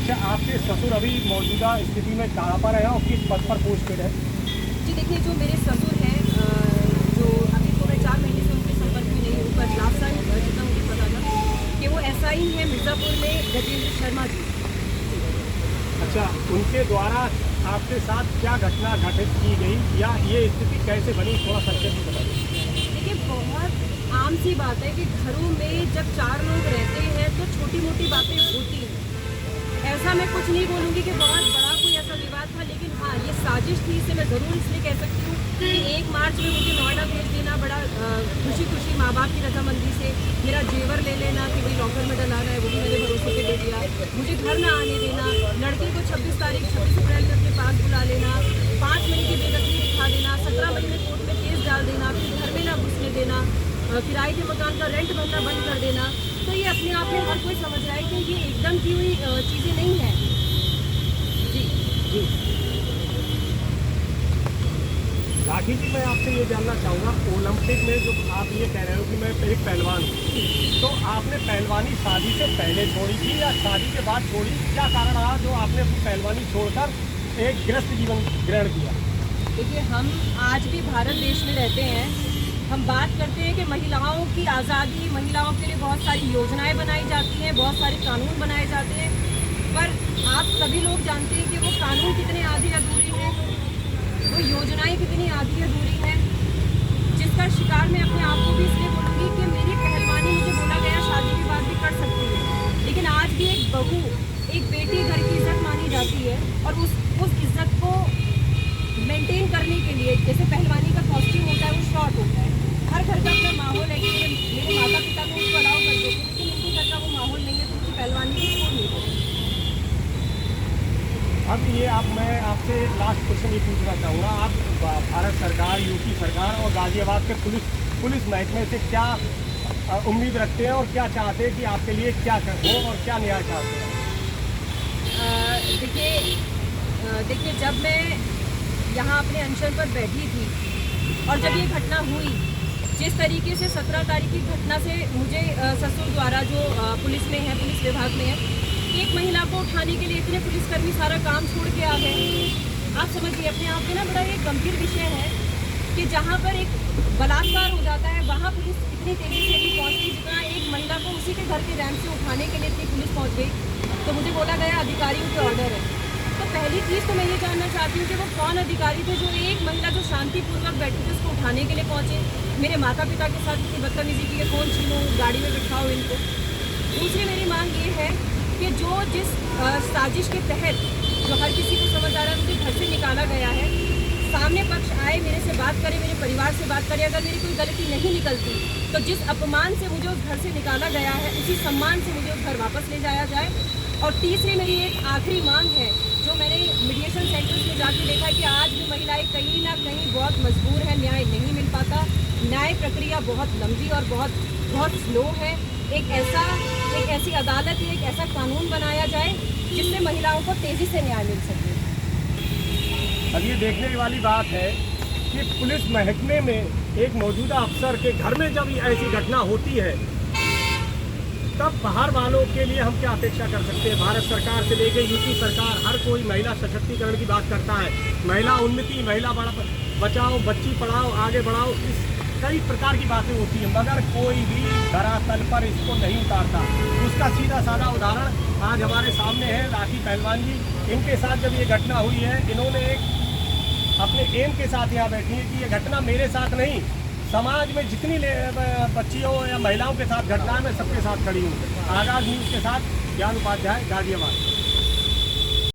अच्छा, आपके ससुर अभी मौजूदा स्थिति में कहाँ पर हैं और किस पद पर पोस्टेड है? जी देखिए, जो मेरे ससुर हैं, जो अभी तो मैं 4 महीने से उनके संपर्क में नहीं हूँ, पर लास्ट टाइम जितना मुझे पता था कि वो एसआई हैं मिर्ज़ापुर में, गजेंद्र शर्मा जी। अच्छा, उनके द्वारा आपके साथ क्या घटना घटित की गई या ये स्थिति कैसे बनी, थोड़ा संक्षेप में बताइए। देखिए, बहुत आम सी बात है कि घरों में जब 4 लोग रहते हैं तो छोटी-मोटी बातें होती हैं। ऐसा मैं कुछ नहीं बोलूँगी कि बहुत बड़ा कोई ऐसा विवाद था, लेकिन हाँ, ये साजिश थी, इसे मैं ज़रूर इसलिए कह सकती हूँ कि 1 मार्च में मुझे नोएडा भेज देना, बड़ा खुशी-खुशी माँ बाप की रजामंदी से मेरा जेवर ले लेना कि भाई लॉकर में डलाना है, वो भी मेरे भरोसे पे दे दिया। मुझे घर ना आने देना, लड़की को 26 अप्रैल में अपने पास बुला लेना, 5 महीने की बेदखली दिखा देना, 17 मई में कोर्ट में केस डाल देना, फिर घर में ना घुसने देना, किराए के मकान का रेंट भरना बंद कर देना। तो ये अपने आप में हर कोई समझ रहा है कि ये एकदम की हुई चीज़ें नहीं हैं। जी। जी राठी जी, मैं आपसे ये जानना चाहूँगा, ओलंपिक में जो आप ये कह रहे हो कि मैं एक पहलवान हूँ, तो आपने पहलवानी शादी से पहले छोड़ी थी या शादी के बाद छोड़ी? क्या कारण रहा जो आपने अपनी पहलवानी छोड़कर एक गृहस्थ जीवन ग्रहण किया? देखिए, हम आज भी भारत देश में रहते हैं। हम बात करते हैं कि महिलाओं की आज़ादी, महिलाओं के लिए बहुत सारी योजनाएं बनाई जाती हैं, बहुत सारे कानून बनाए जाते हैं, पर आप सभी लोग जानते हैं कि वो कानून कितने आधी अधूरे हैं, वो योजनाएं कितनी आधी अधूरी हैं, जिसका शिकार मैं अपने आप को भी इसलिए बोलूँगी कि मेरी पहलवानी, मुझे बोला गया शादी के बाद भी कर सकती है, लेकिन आज भी एक बहू, एक बेटी घर की इज्जत मानी जाती है, और उस इज्जत को मेंटेन करने के लिए, जैसे पहलवानी का कॉस्ट्यूम होता है वो शॉर्ट होता है, हर घर का अपना माहौल है कि मेरे माता पिता को उसको अलाउ कर देते हैं, लेकिन इनके घर का वो माहौल नहीं है, तो उसकी पहलवानी भी छोड़ नहीं देते। अब ये मैं आपसे लास्ट क्वेश्चन ये पूछना चाहूँगा, आप भारत सरकार, यूपी सरकार और गाजियाबाद के पुलिस महकमे से क्या उम्मीद रखते हैं और क्या चाहते हैं कि आपके लिए क्या हो और क्या न्याय चाहते हैं? देखिए, जब मैं यहाँ अपने अनशन पर बैठी थी और जब ये घटना हुई, जिस तरीके से 17 तारीख की घटना से मुझे ससुर द्वारा, जो पुलिस में है, पुलिस विभाग में है, एक महिला को उठाने के लिए इतने पुलिसकर्मी सारा काम छोड़ के आ गए। आप समझिए, अपने आप में ना बड़ा एक गंभीर विषय है कि जहाँ पर एक बलात्कार हो जाता है, वहाँ पुलिस इतनी तेज़ी से नहीं पहुँचती जितना एक महिला को उसी के घर के रैंप से उठाने के लिए इतनी पुलिस पहुँच गई। तो मुझे बोला गया अधिकारियों के ऑर्डर है। तो पहली चीज़ तो मैं ये जानना चाहती हूँ कि वो कौन अधिकारी थे जो एक महिला जो शांतिपूर्वक बैठी थी उसको उठाने के लिए पहुँचे। मेरे माता पिता के साथ इतनी बदतमीजी की, फ़ोन छीनो, गाड़ी में बिठाओ इनको। दूसरी मेरी मांग ये है कि जिस साजिश के तहत जो हर किसी को समझ आ रहा है, मुझे घर से निकाला गया है, सामने पक्ष आए, मेरे से बात करे, मेरे परिवार से बात करे, अगर मेरी कोई गलती नहीं निकलती तो जिस अपमान से मुझे उस घर से निकाला गया है, उसी सम्मान से मुझे उस घर वापस ले जाया जाए। और तीसरी मेरी एक आखिरी मांग है, जो मैंने मीडिएशन सेंटर्स में जाके देखा कि आज भी महिलाएं कहीं ना कहीं बहुत मजबूर है, न्याय नहीं मिल पाता, न्याय प्रक्रिया बहुत लंबी और बहुत स्लो है। एक ऐसी अदालत या एक ऐसा कानून बनाया जाए जिससे महिलाओं को तेज़ी से न्याय मिल सके। अब ये देखने वाली बात है कि पुलिस महकमे में एक मौजूदा अफसर के घर में जब ऐसी घटना होती है, तब बाहर वालों के लिए हम क्या अपेक्षा कर सकते हैं? भारत सरकार से लेकर यूपी सरकार, हर कोई महिला सशक्तिकरण की बात करता है, महिला उन्नति, महिला बचाओ, बच्ची पढ़ाओ, आगे बढ़ाओ, इस कई प्रकार की बातें होती हैं, मगर कोई भी धरातल पर इसको नहीं उतारता। उसका सीधा साधा उदाहरण आज हमारे सामने है। राठी पहलवान जी, इनके साथ जब ये घटना हुई है, इन्होंने एक अपने एम के साथ यहाँ बैठी है कि ये घटना मेरे साथ नहीं, समाज में जितनी बच्चियों या महिलाओं के साथ घटना है, मैं सबके साथ खड़ी हूँ। आगाज़ न्यूज़ के साथ ज्ञान उपाध्याय, गाजियाबाद।